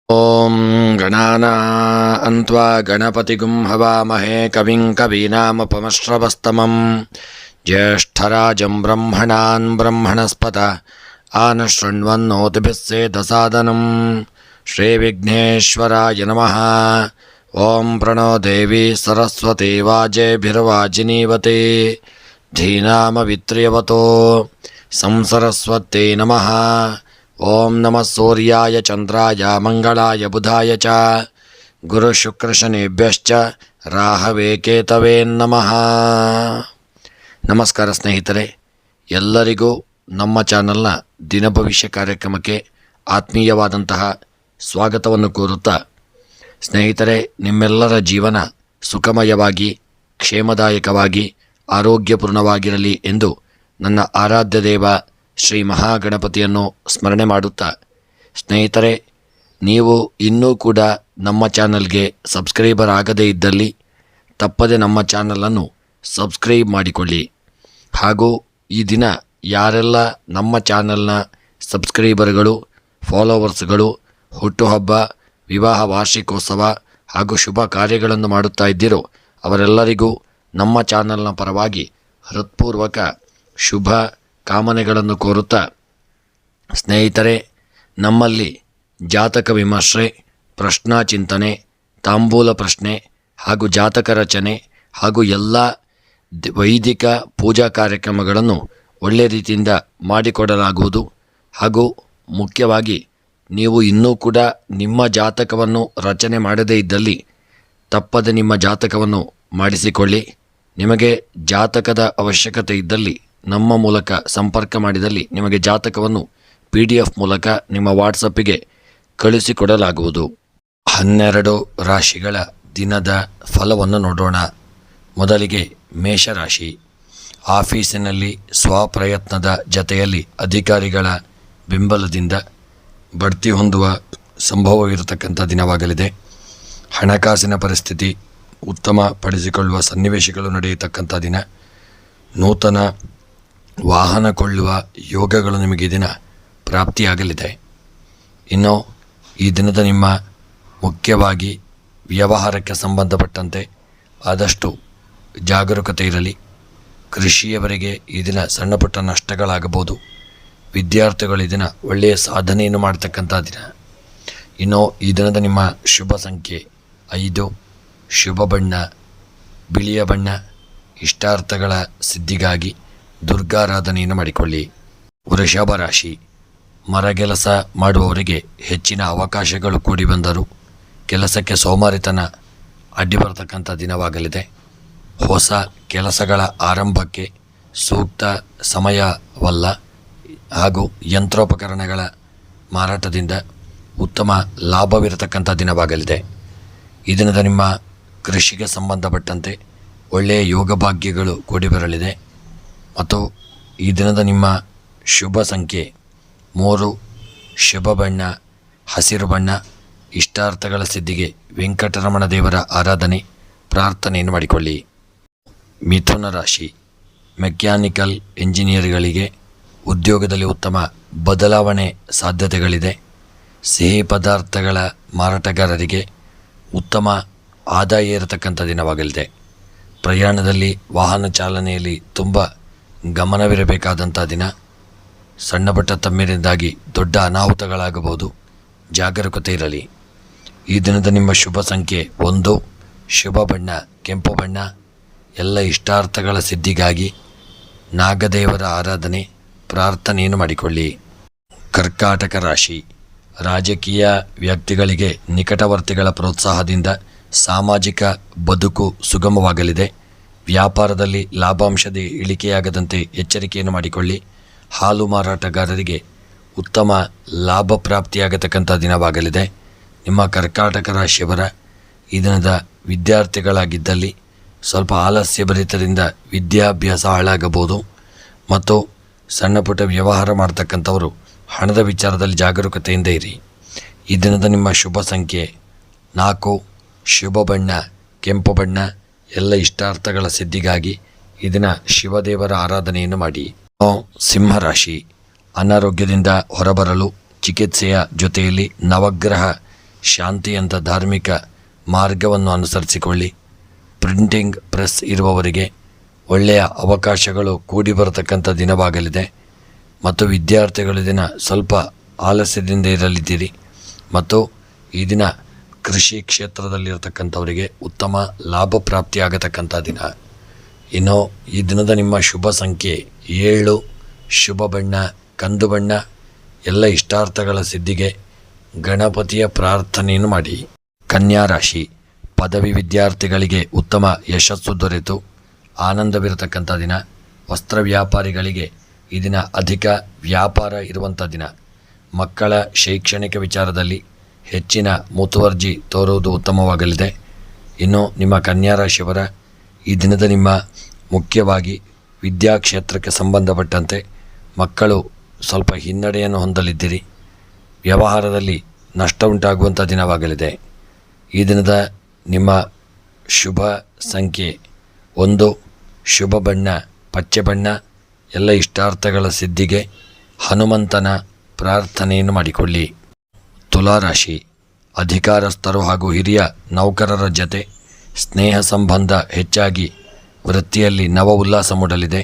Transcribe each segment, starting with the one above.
ಓಂ ಗಣಾನಾನ್ತ್ವಾ ಗಣಪತಿಗುಂ ಹವಾಮಹೇ ಕವಿಂ ಕವೀನಾಮುಪಮಶ್ರವಸ್ತಮಂ ಜ್ಯೇಷ್ಠರಾಜಂ ಬ್ರಹ್ಮಣಾನ್ ಬ್ರಹ್ಮಣಸ್ಪತ ಆನಶೃಣ್ವನ್ನೋತಿಭಿಃ ಸೇದಸಾದನಂ ಶ್ರೀವಿಘ್ನೇಶ್ವರಾಯ ನಮಃ. ಓಂ ಪ್ರಣೋ ದೇವಿ ಸರಸ್ವತಿ ವಾಜೇಭಿರ್ವಾಜಿನೀವತಿ ಧೀನಾಮವಿತ್ರ್ಯವತೋ ಸಂಸರಸ್ವತ್ಯೈ ನಮಃ. ಓಂ ನಮಃ ಸೂರ್ಯಾಯ ಚಂದ್ರಾಯ ಮಂಗಳಾಯ ಬುಧಾಯ ಚ ಗುರುಶುಕ್ರಶನಿಭ್ಯಶ್ಚ ರಾಹವೇ ಕೇತವೇ ನಮಃ. ನಮಸ್ಕಾರ ಸ್ನೇಹಿತರೆ, ಎಲ್ಲರಿಗೂ ನಮ್ಮ ಚಾನಲ್ನ ದಿನಭವಿಷ್ಯ ಕಾರ್ಯಕ್ರಮಕ್ಕೆ ಆತ್ಮೀಯವಾದಂತಹ ಸ್ವಾಗತವನ್ನು ಕೋರುತ್ತಾ, ಸ್ನೇಹಿತರೆ, ನಿಮ್ಮೆಲ್ಲರ ಜೀವನ ಸುಖಮಯವಾಗಿ ಕ್ಷೇಮದಾಯಕವಾಗಿ ಆರೋಗ್ಯಪೂರ್ಣವಾಗಿರಲಿ ಎಂದು ನನ್ನ ಆರಾಧ್ಯ ದೇವ ಶ್ರೀ ಮಹಾಗಣಪತಿಯನ್ನು ಸ್ಮರಣೆ ಮಾಡುತ್ತಾ, ಸ್ನೇಹಿತರೆ, ನೀವು ಇನ್ನೂ ಕೂಡ ನಮ್ಮ ಚಾನಲ್ಗೆ ಸಬ್ಸ್ಕ್ರೈಬರ್ ಆಗದೇ ಇದ್ದಲ್ಲಿ ತಪ್ಪದೆ ನಮ್ಮ ಚಾನಲನ್ನು ಸಬ್ಸ್ಕ್ರೈಬ್ ಮಾಡಿಕೊಳ್ಳಿ. ಹಾಗೂ ಈ ದಿನ ಯಾರೆಲ್ಲ ನಮ್ಮ ಚಾನಲ್ನ ಸಬ್ಸ್ಕ್ರೈಬರ್ಗಳು, ಫಾಲೋವರ್ಸ್ಗಳು ಹುಟ್ಟುಹಬ್ಬ, ವಿವಾಹ ವಾರ್ಷಿಕೋತ್ಸವ ಹಾಗೂ ಶುಭ ಕಾರ್ಯಗಳನ್ನು ಮಾಡುತ್ತಾ ಇದ್ದೀರೋ ಅವರೆಲ್ಲರಿಗೂ ನಮ್ಮ ಚಾನಲ್ನ ಪರವಾಗಿ ಹೃತ್ಪೂರ್ವಕ ಶುಭ ಕಾಮನೆಗಳನ್ನು ಕೋರುತ್ತಾ, ಸ್ನೇಹಿತರೆ, ನಮ್ಮಲ್ಲಿ ಜಾತಕ ವಿಮರ್ಶೆ, ಪ್ರಶ್ನಾ ಚಿಂತನೆ, ತಾಂಬೂಲ ಪ್ರಶ್ನೆ ಹಾಗೂ ಜಾತಕ ರಚನೆ ಹಾಗೂ ಎಲ್ಲ ವೈದಿಕ ಪೂಜಾ ಕಾರ್ಯಕ್ರಮಗಳನ್ನು ಒಳ್ಳೆಯ ರೀತಿಯಿಂದ ಮಾಡಿಕೊಡಲಾಗುವುದು. ಹಾಗೂ ಮುಖ್ಯವಾಗಿ ನೀವು ಇನ್ನೂ ಕೂಡ ನಿಮ್ಮ ಜಾತಕವನ್ನು ರಚನೆ ಮಾಡದೇ ಇದ್ದಲ್ಲಿ ತಪ್ಪದೆ ನಿಮ್ಮ ಜಾತಕವನ್ನು ಮಾಡಿಸಿಕೊಳ್ಳಿ. ನಿಮಗೆ ಜಾತಕದ ಅವಶ್ಯಕತೆ ಇದ್ದಲ್ಲಿ ನಮ್ಮ ಮೂಲಕ ಸಂಪರ್ಕ ಮಾಡಿದಲ್ಲಿ ನಿಮಗೆ ಜಾತಕವನ್ನು PDF ಮೂಲಕ ನಿಮ್ಮ ವಾಟ್ಸಪ್ಪಿಗೆ ಕಳಿಸಿಕೊಡಲಾಗುವುದು. 12 ರಾಶಿಗಳ ದಿನದ ಫಲವನ್ನು ನೋಡೋಣ. ಮೊದಲಿಗೆ ಮೇಷರಾಶಿ. ಆಫೀಸಿನಲ್ಲಿ ಸ್ವಪ್ರಯತ್ನದ ಜತೆಯಲ್ಲಿ ಅಧಿಕಾರಿಗಳ ಬೆಂಬಲದಿಂದ ಬಡ್ತಿ ಹೊಂದುವ ಸಂಭವವಿರತಕ್ಕಂಥ ದಿನವಾಗಲಿದೆ. ಹಣಕಾಸಿನ ಪರಿಸ್ಥಿತಿ ಉತ್ತಮಪಡಿಸಿಕೊಳ್ಳುವ ಸನ್ನಿವೇಶಗಳು ನಡೆಯತಕ್ಕಂಥ ದಿನ. ನೂತನ ವಾಹನ ಕೊಳ್ಳುವ ಯೋಗಗಳು ನಿಮಗೆ ದಿನ ಪ್ರಾಪ್ತಿಯಾಗಲಿದೆ. ಇನ್ನು ಈ ದಿನದ ನಿಮ್ಮ ಮುಖ್ಯವಾಗಿ ವ್ಯವಹಾರಕ್ಕೆ ಸಂಬಂಧಪಟ್ಟಂತೆ ಆದಷ್ಟು ಜಾಗರೂಕತೆ ಇರಲಿ. ಕೃಷಿಯವರಿಗೆ ಈ ದಿನ ಸಣ್ಣ ಪುಟ್ಟ ನಷ್ಟಗಳಾಗಬಹುದು. ವಿದ್ಯಾರ್ಥಿಗಳು ಈ ದಿನ ಒಳ್ಳೆಯ ಸಾಧನೆಯನ್ನು ಮಾಡ್ತಕ್ಕಂಥ ದಿನ. ಇನ್ನು ಈ ದಿನದ ನಿಮ್ಮ ಶುಭ ಸಂಖ್ಯೆ 5, ಶುಭ ಬಣ್ಣ ಬಿಳಿಯ ಬಣ್ಣ. ಇಷ್ಟಾರ್ಥಗಳ ಸಿದ್ಧಿಗಾಗಿ ದುರ್ಗಾರಾಧನೆಯನ್ನು ಮಾಡಿಕೊಳ್ಳಿ. ವೃಷಭ ರಾಶಿ. ಮರಗೆಲಸ ಮಾಡುವವರಿಗೆ ಹೆಚ್ಚಿನ ಅವಕಾಶಗಳು ಕೂಡಿ ಬಂದರೂ ಕೆಲಸಕ್ಕೆ ಸೋಮಾರಿತನ ಅಡ್ಡಿ ಬರತಕ್ಕಂಥ ದಿನವಾಗಲಿದೆ. ಹೊಸ ಕೆಲಸಗಳ ಆರಂಭಕ್ಕೆ ಸೂಕ್ತ ಸಮಯವಲ್ಲ. ಹಾಗೂ ಯಂತ್ರೋಪಕರಣಗಳ ಮಾರಾಟದಿಂದ ಉತ್ತಮ ಲಾಭವಿರತಕ್ಕಂಥ ದಿನವಾಗಲಿದೆ. ಈ ದಿನದ ನಿಮ್ಮ ಕೃಷಿಗೆ ಸಂಬಂಧಪಟ್ಟಂತೆ ಒಳ್ಳೆಯ ಯೋಗ ಭಾಗ್ಯಗಳು ಕೂಡಿ ಬರಲಿದೆ. ಮತ್ತು ಈ ದಿನದ ನಿಮ್ಮ ಶುಭ ಸಂಖ್ಯೆ 3, ಶುಭ ಬಣ್ಣ ಹಸಿರು ಬಣ್ಣ. ಇಷ್ಟಾರ್ಥಗಳ ಸಿದ್ಧಿಗೆ ವೆಂಕಟರಮಣ ದೇವರ ಆರಾಧನೆ ಪ್ರಾರ್ಥನೆಯನ್ನು ಮಾಡಿಕೊಳ್ಳಿ. ಮಿಥುನ ರಾಶಿ. ಮೆಕ್ಯಾನಿಕಲ್ ಇಂಜಿನಿಯರ್ಗಳಿಗೆ ಉದ್ಯೋಗದಲ್ಲಿ ಉತ್ತಮ ಬದಲಾವಣೆ ಸಾಧ್ಯತೆಗಳಿದೆ. ಸಿಹಿ ಪದಾರ್ಥಗಳ ಮಾರಾಟಗಾರರಿಗೆ ಉತ್ತಮ ಆದಾಯ ಇರತಕ್ಕಂಥ ದಿನವಾಗಲಿದೆ. ಪ್ರಯಾಣದಲ್ಲಿ ವಾಹನ ಚಾಲನೆಯಲ್ಲಿ ತುಂಬ ಗಮನವಿರಬೇಕಾದಂಥ ದಿನ. ಸಣ್ಣ ಪುಟ್ಟ ತಮ್ಮಿರಿಂದಾಗಿ ದೊಡ್ಡ ಅನಾಹುತಗಳಾಗಬಹುದು, ಜಾಗರೂಕತೆ ಇರಲಿ. ಈ ದಿನದ ನಿಮ್ಮ ಶುಭ ಸಂಖ್ಯೆ 1, ಶುಭ ಬಣ್ಣ ಕೆಂಪು ಬಣ್ಣ. ಎಲ್ಲ ಇಷ್ಟಾರ್ಥಗಳ ಸಿದ್ಧಿಗಾಗಿ ನಾಗದೇವರ ಆರಾಧನೆ ಪ್ರಾರ್ಥನೆಯನ್ನು ಮಾಡಿಕೊಳ್ಳಿ. ಕರ್ಕಾಟಕ ರಾಶಿ. ರಾಜಕೀಯ ವ್ಯಕ್ತಿಗಳಿಗೆ ನಿಕಟವರ್ತಿಗಳ ಪ್ರೋತ್ಸಾಹದಿಂದ ಸಾಮಾಜಿಕ ಬದುಕು ಸುಗಮವಾಗಲಿದೆ. ವ್ಯಾಪಾರದಲ್ಲಿ ಲಾಭಾಂಶದ ಇಳಿಕೆಯಾಗದಂತೆ ಎಚ್ಚರಿಕೆಯನ್ನು ಮಾಡಿಕೊಳ್ಳಿ. ಹಾಲು ಮಾರಾಟಗಾರರಿಗೆ ಉತ್ತಮ ಲಾಭ ಪ್ರಾಪ್ತಿಯಾಗತಕ್ಕಂಥ ದಿನವಾಗಲಿದೆ. ನಿಮ್ಮ ಕರ್ಕಾಟಕ ರಾಶಿಯವರ ಈ ದಿನದ ವಿದ್ಯಾರ್ಥಿಗಳಾಗಿದ್ದಲ್ಲಿ ಸ್ವಲ್ಪ ಆಲಸ್ಯಭರಿತರಿಂದ ವಿದ್ಯಾಭ್ಯಾಸ ಹಾಳಾಗಬಹುದು. ಮತ್ತು ಸಣ್ಣ ಪುಟ್ಟ ವ್ಯವಹಾರ ಮಾಡ್ತಕ್ಕಂಥವರು ಹಣದ ವಿಚಾರದಲ್ಲಿ ಜಾಗರೂಕತೆಯಿಂದ ಇರಿ. ಈ ದಿನದ ನಿಮ್ಮ ಶುಭ ಸಂಖ್ಯೆ 4, ಶುಭ ಬಣ್ಣ ಕೆಂಪು ಬಣ್ಣ. ಎಲ್ಲ ಇಷ್ಟಾರ್ಥಗಳ ಸಿದ್ಧಿಗಾಗಿ ಈ ದಿನ ಶಿವದೇವರ ಆರಾಧನೆಯನ್ನು ಮಾಡಿ. ಸಿಂಹರಾಶಿ. ಅನಾರೋಗ್ಯದಿಂದ ಹೊರಬರಲು ಚಿಕಿತ್ಸೆಯ ಜೊತೆಯಲ್ಲಿ ನವಗ್ರಹ ಶಾಂತಿಯಂಥ ಧಾರ್ಮಿಕ ಮಾರ್ಗವನ್ನು ಅನುಸರಿಸಿಕೊಳ್ಳಿ. ಪ್ರಿಂಟಿಂಗ್ ಪ್ರೆಸ್ ಇರುವವರಿಗೆ ಒಳ್ಳೆಯ ಅವಕಾಶಗಳು ಕೂಡಿ ಬರತಕ್ಕಂಥ ದಿನವಾಗಲಿದೆ ಮತ್ತು ವಿದ್ಯಾರ್ಥಿಗಳ ದಿನ ಸ್ವಲ್ಪ ಆಲಸ್ಯದಿಂದ ಇರಲಿದ್ದೀರಿ ಮತ್ತು ಈ ದಿನ ಕೃಷಿ ಕ್ಷೇತ್ರದಲ್ಲಿರತಕ್ಕಂಥವರಿಗೆ ಉತ್ತಮ ಲಾಭ ಪ್ರಾಪ್ತಿಯಾಗತಕ್ಕಂಥ ದಿನ. ಇನ್ನು ಈ ದಿನದ ನಿಮ್ಮ ಶುಭ ಸಂಖ್ಯೆ 7, ಶುಭ ಬಣ್ಣ ಕಂದು ಬಣ್ಣ. ಎಲ್ಲ ಇಷ್ಟಾರ್ಥಗಳ ಸಿದ್ಧಿಗೆ ಗಣಪತಿಯ ಪ್ರಾರ್ಥನೆಯನ್ನು ಮಾಡಿ. ಕನ್ಯಾ ರಾಶಿ, ಪದವಿ ವಿದ್ಯಾರ್ಥಿಗಳಿಗೆ ಉತ್ತಮ ಯಶಸ್ಸು ದೊರೆತು ಆನಂದವಿರತಕ್ಕಂಥ ದಿನ. ವಸ್ತ್ರ ವ್ಯಾಪಾರಿಗಳಿಗೆ ಈ ದಿನ ಅಧಿಕ ವ್ಯಾಪಾರ ಇರುವಂಥ ದಿನ. ಮಕ್ಕಳ ಶೈಕ್ಷಣಿಕ ವಿಚಾರದಲ್ಲಿ ಹೆಚ್ಚಿನ ಮುತುವರ್ಜಿ ತೋರುವುದು ಉತ್ತಮವಾಗಲಿದೆ. ಇನ್ನು ನಿಮ್ಮ ಕನ್ಯಾ ರಾಶಿಯವರ ಈ ದಿನದ ನಿಮ್ಮ ಮುಖ್ಯವಾಗಿ ವಿದ್ಯಾಕ್ಷೇತ್ರಕ್ಕೆ ಸಂಬಂಧಪಟ್ಟಂತೆ ಮಕ್ಕಳು ಸ್ವಲ್ಪ ಹಿನ್ನಡೆಯನ್ನು ಹೊಂದಲಿದ್ದೀರಿ. ವ್ಯವಹಾರದಲ್ಲಿ ನಷ್ಟ ಉಂಟಾಗುವಂಥ ದಿನವಾಗಲಿದೆ. ಈ ದಿನದ ನಿಮ್ಮ ಶುಭ ಸಂಖ್ಯೆ 1, ಶುಭ ಬಣ್ಣ ಪಚ್ಚೆ ಬಣ್ಣ. ಎಲ್ಲ ಇಷ್ಟಾರ್ಥಗಳ ಸಿದ್ಧಿಗೆ ಹನುಮಂತನ ಪ್ರಾರ್ಥನೆಯನ್ನು ಮಾಡಿಕೊಳ್ಳಿ. ತುಲಾರಾಶಿ, ಅಧಿಕಾರಸ್ಥರು ಹಾಗೂ ಹಿರಿಯ ನೌಕರರ ಜತೆ ಸ್ನೇಹ ಸಂಬಂಧ ಹೆಚ್ಚಾಗಿ ವೃತ್ತಿಯಲ್ಲಿ ನವ ಉಲ್ಲಾಸ ಮೂಡಲಿದೆ.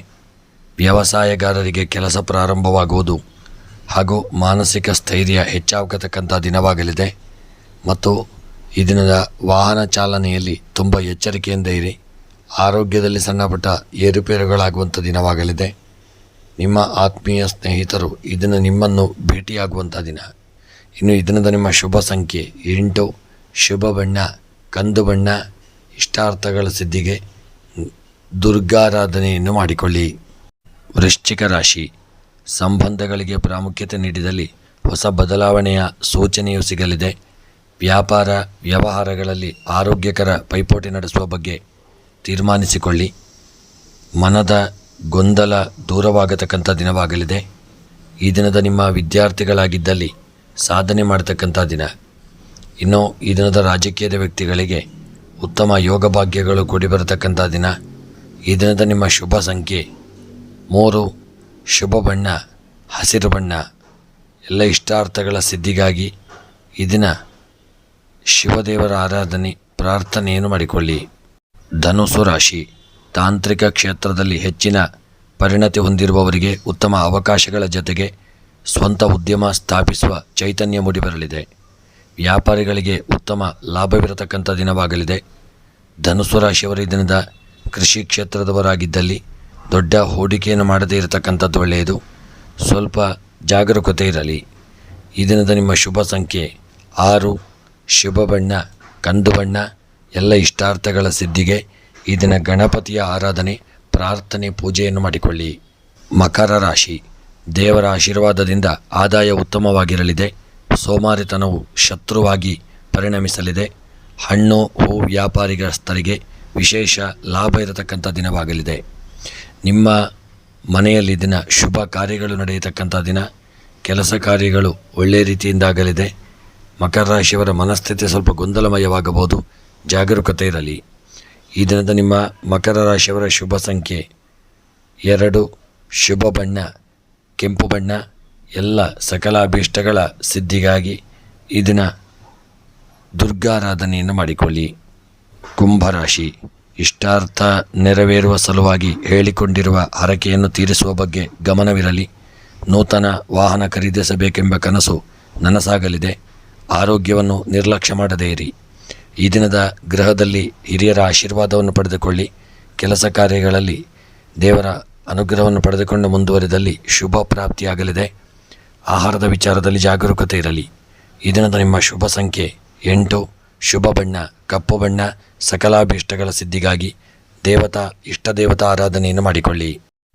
ವ್ಯವಸಾಯಗಾರರಿಗೆ ಕೆಲಸ ಪ್ರಾರಂಭವಾಗುವುದು ಹಾಗೂ ಮಾನಸಿಕ ಸ್ಥೈರ್ಯ ಹೆಚ್ಚಾಗತಕ್ಕಂಥ ದಿನವಾಗಲಿದೆ ಮತ್ತು ಈ ದಿನದ ವಾಹನ ಚಾಲನೆಯಲ್ಲಿ ತುಂಬ ಎಚ್ಚರಿಕೆಯಿಂದ ಇರಿ. ಆರೋಗ್ಯದಲ್ಲಿ ಸಣ್ಣಪುಟ್ಟ ಏರುಪೇರುಗಳಾಗುವಂಥ ದಿನವಾಗಲಿದೆ. ನಿಮ್ಮ ಆತ್ಮೀಯ ಸ್ನೇಹಿತರು ಈ ದಿನ ನಿಮ್ಮನ್ನು ಭೇಟಿಯಾಗುವಂಥ ದಿನ. ಇನ್ನು ಈ ದಿನದ ನಿಮ್ಮ ಶುಭ ಸಂಖ್ಯೆ 8, ಶುಭ ಬಣ್ಣ ಕಂದು ಬಣ್ಣ. ಇಷ್ಟಾರ್ಥಗಳ ಸಿದ್ಧಿಗೆ ದುರ್ಗಾರಾಧನೆಯನ್ನು ಮಾಡಿಕೊಳ್ಳಿ. ವೃಶ್ಚಿಕ ರಾಶಿ, ಸಂಬಂಧಗಳಿಗೆ ಪ್ರಾಮುಖ್ಯತೆ ನೀಡಿದಲ್ಲಿ ಹೊಸ ಬದಲಾವಣೆಯ ಸೂಚನೆಯೂ ಸಿಗಲಿದೆ. ವ್ಯಾಪಾರ ವ್ಯವಹಾರಗಳಲ್ಲಿ ಆರೋಗ್ಯಕರ ಪೈಪೋಟಿ ನಡೆಸುವ ಬಗ್ಗೆ ತೀರ್ಮಾನಿಸಿಕೊಳ್ಳಿ. ಮನದ ಗೊಂದಲ ದೂರವಾಗತಕ್ಕಂಥ ದಿನವಾಗಲಿದೆ. ಈ ದಿನದ ನಿಮ್ಮ ವಿದ್ಯಾರ್ಥಿಗಳಾಗಿದ್ದಲ್ಲಿ ಸಾಧನೆ ಮಾಡತಕ್ಕಂಥ ದಿನ. ಇನ್ನು ಈ ದಿನದ ರಾಜಕೀಯದ ವ್ಯಕ್ತಿಗಳಿಗೆ ಉತ್ತಮ ಯೋಗ ಭಾಗ್ಯಗಳು ಕೂಡಿ ಬರತಕ್ಕಂಥ ದಿನ. ಈ ದಿನದ ನಿಮ್ಮ ಶುಭ ಸಂಖ್ಯೆ 3, ಶುಭ ಬಣ್ಣ ಹಸಿರು ಬಣ್ಣ. ಎಲ್ಲ ಇಷ್ಟಾರ್ಥಗಳ ಸಿದ್ಧಿಗಾಗಿ ಈ ದಿನ ಶಿವದೇವರ ಆರಾಧನೆ ಪ್ರಾರ್ಥನೆಯನ್ನು ಮಾಡಿಕೊಳ್ಳಿ. ಧನುಸು ರಾಶಿ, ತಾಂತ್ರಿಕ ಕ್ಷೇತ್ರದಲ್ಲಿ ಹೆಚ್ಚಿನ ಪರಿಣತಿ ಹೊಂದಿರುವವರಿಗೆ ಉತ್ತಮ ಅವಕಾಶಗಳ ಜೊತೆಗೆ ಸ್ವಂತ ಉದ್ಯಮ ಸ್ಥಾಪಿಸುವ ಚೈತನ್ಯ ಮೂಡಿಬರಲಿದೆ. ವ್ಯಾಪಾರಿಗಳಿಗೆ ಉತ್ತಮ ಲಾಭವಿರತಕ್ಕಂಥ ದಿನವಾಗಲಿದೆ. ಧನುಸು ರಾಶಿಯವರ ಈ ದಿನದ ಕೃಷಿ ಕ್ಷೇತ್ರದವರಾಗಿದ್ದಲ್ಲಿ ದೊಡ್ಡ ಹೂಡಿಕೆಯನ್ನು ಮಾಡದೇ ಇರತಕ್ಕಂಥದ್ದು ಒಳ್ಳೆಯದು. ಸ್ವಲ್ಪ ಜಾಗರೂಕತೆ ಇರಲಿ. ಈ ದಿನದ ನಿಮ್ಮ ಶುಭ ಸಂಖ್ಯೆ 6, ಶುಭ ಬಣ್ಣ ಕಂದು ಬಣ್ಣ. ಎಲ್ಲ ಇಷ್ಟಾರ್ಥಗಳ ಸಿದ್ಧಿಗೆ ಈ ದಿನ ಗಣಪತಿಯ ಆರಾಧನೆ ಪ್ರಾರ್ಥನೆ ಪೂಜೆಯನ್ನು ಮಾಡಿಕೊಳ್ಳಿ. ಮಕರ ರಾಶಿ, ದೇವರ ಆಶೀರ್ವಾದದಿಂದ ಆದಾಯ ಉತ್ತಮವಾಗಿರಲಿದೆ. ಸೋಮಾರಿತನವು ಶತ್ರುವಾಗಿ ಪರಿಣಮಿಸಲಿದೆ. ಹಣ್ಣು ಹೂ ವ್ಯಾಪಾರಿಗಸ್ತರಿಗೆ ವಿಶೇಷ ಲಾಭ ಇರತಕ್ಕಂಥ ದಿನವಾಗಲಿದೆ. ನಿಮ್ಮ ಮನೆಯಲ್ಲಿ ದಿನ ಶುಭ ಕಾರ್ಯಗಳು ನಡೆಯತಕ್ಕಂಥ ದಿನ. ಕೆಲಸ ಕಾರ್ಯಗಳು ಒಳ್ಳೆಯ ರೀತಿಯಿಂದ ಆಗಲಿದೆ. ಮಕರ ರಾಶಿಯವರ ಮನಸ್ಥಿತಿ ಸ್ವಲ್ಪ ಗೊಂದಲಮಯವಾಗಬಹುದು, ಜಾಗರೂಕತೆ ಇರಲಿ. ಈ ದಿನದ ನಿಮ್ಮ ಮಕರ ರಾಶಿಯವರ ಶುಭ ಸಂಖ್ಯೆ 2, ಶುಭ ಬಣ್ಣ ಕೆಂಪು ಬಣ್ಣ. ಎಲ್ಲ ಸಕಲ ಅಭೀಷ್ಟಗಳ ಸಿದ್ಧಿಗಾಗಿ ಈ ದಿನ ದುರ್ಗಾರಾಧನೆಯನ್ನು ಮಾಡಿಕೊಳ್ಳಿ. ಕುಂಭರಾಶಿ, ಇಷ್ಟಾರ್ಥ ನೆರವೇರುವ ಸಲುವಾಗಿ ಹೇಳಿಕೊಂಡಿರುವ ಹರಕೆಯನ್ನು ತೀರಿಸುವ ಬಗ್ಗೆ ಗಮನವಿರಲಿ. ನೂತನ ವಾಹನ ಖರೀದಿಸಬೇಕೆಂಬ ಕನಸು ನನಸಾಗಲಿದೆ. ಆರೋಗ್ಯವನ್ನು ನಿರ್ಲಕ್ಷ್ಯ ಮಾಡದೇ ಇರಿ. ಈ ದಿನದ ಗೃಹದಲ್ಲಿ ಹಿರಿಯರ ಆಶೀರ್ವಾದವನ್ನು ಪಡೆದುಕೊಳ್ಳಿ. ಕೆಲಸ ಕಾರ್ಯಗಳಲ್ಲಿ ದೇವರ ಅನುಗ್ರಹವನ್ನು ಪಡೆದುಕೊಂಡು ಮುಂದುವರಿದಲ್ಲಿ ಶುಭ ಪ್ರಾಪ್ತಿಯಾಗಲಿದೆ. ಆಹಾರದ ವಿಚಾರದಲ್ಲಿ ಜಾಗರೂಕತೆ ಇರಲಿ. ಈ ದಿನದ ನಿಮ್ಮ ಶುಭ ಸಂಖ್ಯೆ 8, ಶುಭ ಬಣ್ಣ ಕಪ್ಪು ಬಣ್ಣ. ಸಕಲಾಭೀಷ್ಟಗಳ ಸಿದ್ಧಿಗಾಗಿ ಇಷ್ಟ ದೇವತಾ ಆರಾಧನೆಯನ್ನು ಮಾಡಿಕೊಳ್ಳಿ.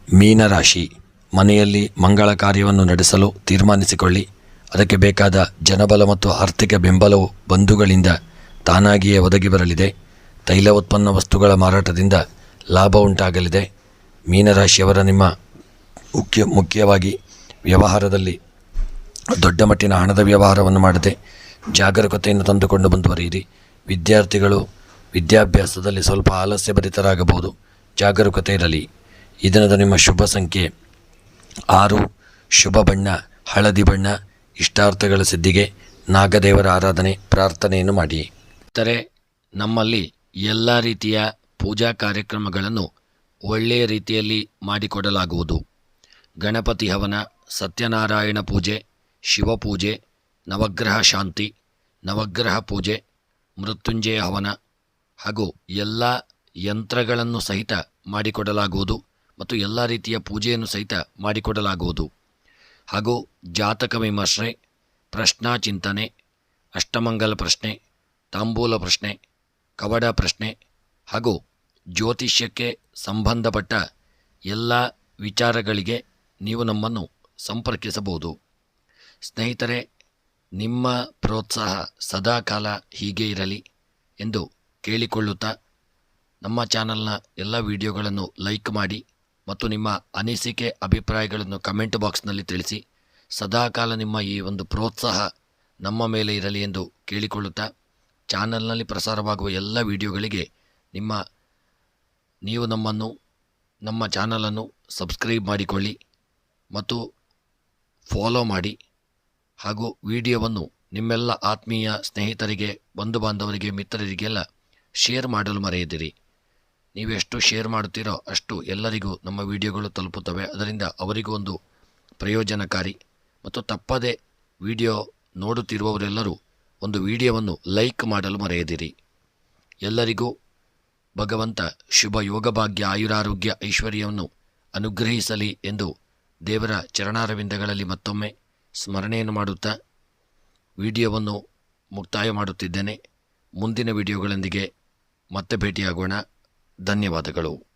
ಮೀನರಾಶಿ, ಮನೆಯಲ್ಲಿ ಮಂಗಳ ಕಾರ್ಯವನ್ನು ನಡೆಸಲು ತೀರ್ಮಾನಿಸಿಕೊಳ್ಳಿ. ಅದಕ್ಕೆ ಬೇಕಾದ ಜನಬಲ ಮತ್ತು ಆರ್ಥಿಕ ಬೆಂಬಲವು ಬಂಧುಗಳಿಂದ ತಾನಾಗಿಯೇ ಒದಗಿ ಬರಲಿದೆ. ತೈಲ ಉತ್ಪನ್ನ ವಸ್ತುಗಳ ಮಾರಾಟದಿಂದ ಲಾಭ ಉಂಟಾಗಲಿದೆ. ಮೀನರಾಶಿಯವರ ನಿಮ್ಮ ಮುಖ್ಯವಾಗಿ ವ್ಯವಹಾರದಲ್ಲಿ ದೊಡ್ಡ ಮಟ್ಟಿನ ಹಣದ ವ್ಯವಹಾರವನ್ನು ಮಾಡದೆ ಜಾಗರೂಕತೆಯನ್ನು ತಂದುಕೊಂಡು ಮುಂದುವರಿಯಿರಿ. ವಿದ್ಯಾರ್ಥಿಗಳು ವಿದ್ಯಾಭ್ಯಾಸದಲ್ಲಿ ಸ್ವಲ್ಪ ಆಲಸ್ಯ ಭರಿತರಾಗಬಹುದು, ಜಾಗರೂಕತೆ ಇರಲಿ. ಈ ದಿನದ ನಿಮ್ಮ ಶುಭ ಸಂಖ್ಯೆ 6, ಶುಭ ಬಣ್ಣ ಹಳದಿ ಬಣ್ಣ. ಇಷ್ಟಾರ್ಥಗಳ ಸಿದ್ಧಿಗೆ ನಾಗದೇವರ ಆರಾಧನೆ ಪ್ರಾರ್ಥನೆಯನ್ನು ಮಾಡಿ. ಇತರೆ ನಮ್ಮಲ್ಲಿ ಎಲ್ಲ ರೀತಿಯ ಪೂಜಾ ಕಾರ್ಯಕ್ರಮಗಳನ್ನು ಒಳ್ಳೆಯ ರೀತಿಯಲ್ಲಿ ಮಾಡಿಕೊಡಲಾಗುವುದು. ಗಣಪತಿ ಹವನ, ಸತ್ಯನಾರಾಯಣ ಪೂಜೆ, ಶಿವಪೂಜೆ, ನವಗ್ರಹ ಶಾಂತಿ, ನವಗ್ರಹ ಪೂಜೆ, ಮೃತ್ಯುಂಜಯ ಹವನ ಹಾಗೂ ಎಲ್ಲ ಯಂತ್ರಗಳನ್ನು ಸಹಿತ ಮಾಡಿಕೊಡಲಾಗುವುದು ಮತ್ತು ಎಲ್ಲ ರೀತಿಯ ಪೂಜೆಯನ್ನು ಸಹಿತ ಮಾಡಿಕೊಡಲಾಗುವುದು. ಹಾಗೂ ಜಾತಕ ವಿಮರ್ಶೆ, ಪ್ರಶ್ನಾ ಚಿಂತನೆ, ಅಷ್ಟಮಂಗಲ ಪ್ರಶ್ನೆ, ತಾಂಬೂಲ ಪ್ರಶ್ನೆ, ಕವಡ ಪ್ರಶ್ನೆ ಹಾಗೂ ಜ್ಯೋತಿಷ್ಯಕ್ಕೆ ಸಂಬಂಧಪಟ್ಟ ಎಲ್ಲ ವಿಚಾರಗಳಿಗೆ ನೀವು ನಮ್ಮನ್ನು ಸಂಪರ್ಕಿಸಬಹುದು. ಸ್ನೇಹಿತರೆ, ನಿಮ್ಮ ಪ್ರೋತ್ಸಾಹ ಸದಾಕಾಲ ಹೀಗೆ ಇರಲಿ ಎಂದು ಕೇಳಿಕೊಳ್ಳುತ್ತಾ ನಮ್ಮ ಚಾನಲ್ನ ಎಲ್ಲ ವಿಡಿಯೋಗಳನ್ನು ಲೈಕ್ ಮಾಡಿ ಮತ್ತು ನಿಮ್ಮ ಅನಿಸಿಕೆ ಅಭಿಪ್ರಾಯಗಳನ್ನು ಕಮೆಂಟ್ ಬಾಕ್ಸ್ನಲ್ಲಿ ತಿಳಿಸಿ. ಸದಾಕಾಲ ನಿಮ್ಮ ಈ ಒಂದು ಪ್ರೋತ್ಸಾಹ ನಮ್ಮ ಮೇಲೆ ಇರಲಿ ಎಂದು ಕೇಳಿಕೊಳ್ಳುತ್ತಾ ಚಾನಲ್ನಲ್ಲಿ ಪ್ರಸಾರವಾಗುವ ಎಲ್ಲ ವಿಡಿಯೋಗಳಿಗೆ ನೀವು ನಮ್ಮ ಚಾನಲನ್ನು ಸಬ್ಸ್ಕ್ರೈಬ್ ಮಾಡಿಕೊಳ್ಳಿ ಮತ್ತು ಫಾಲೋ ಮಾಡಿ ಹಾಗೂ ವಿಡಿಯೋವನ್ನು ನಿಮ್ಮೆಲ್ಲ ಆತ್ಮೀಯ ಸ್ನೇಹಿತರಿಗೆ, ಬಂಧು ಬಾಂಧವರಿಗೆ, ಮಿತ್ರರಿಗೆಲ್ಲ ಶೇರ್ ಮಾಡಲು ಮರೆಯದಿರಿ. ನೀವೆಷ್ಟು ಶೇರ್ ಮಾಡುತ್ತೀರೋ ಅಷ್ಟು ಎಲ್ಲರಿಗೂ ನಮ್ಮ ವಿಡಿಯೋಗಳು ತಲುಪುತ್ತವೆ. ಅದರಿಂದ ಅವರಿಗೂ ಒಂದು ಪ್ರಯೋಜನಕಾರಿ. ಮತ್ತು ತಪ್ಪದೇ ವಿಡಿಯೋ ನೋಡುತ್ತಿರುವವರೆಲ್ಲರೂ ಒಂದು ವಿಡಿಯೋವನ್ನು ಲೈಕ್ ಮಾಡಲು ಮರೆಯದಿರಿ. ಎಲ್ಲರಿಗೂ ಭಗವಂತ ಶುಭ ಯೋಗಭಾಗ್ಯ, ಆಯುರಾರೋಗ್ಯ, ಐಶ್ವರ್ಯವನ್ನು ಅನುಗ್ರಹಿಸಲಿ ಎಂದು ದೇವರ ಚರಣಾರವಿಂದಗಳಲ್ಲಿ ಮತ್ತೊಮ್ಮೆ ಸ್ಮರಣೆಯನ್ನು ಮಾಡುತ್ತಾ ವಿಡಿಯೋವನ್ನು ಮುಕ್ತಾಯ ಮಾಡುತ್ತಿದ್ದೇನೆ. ಮುಂದಿನ ವಿಡಿಯೋಗಳೊಂದಿಗೆ ಮತ್ತೆ ಭೇಟಿಯಾಗೋಣ. ಧನ್ಯವಾದಗಳು.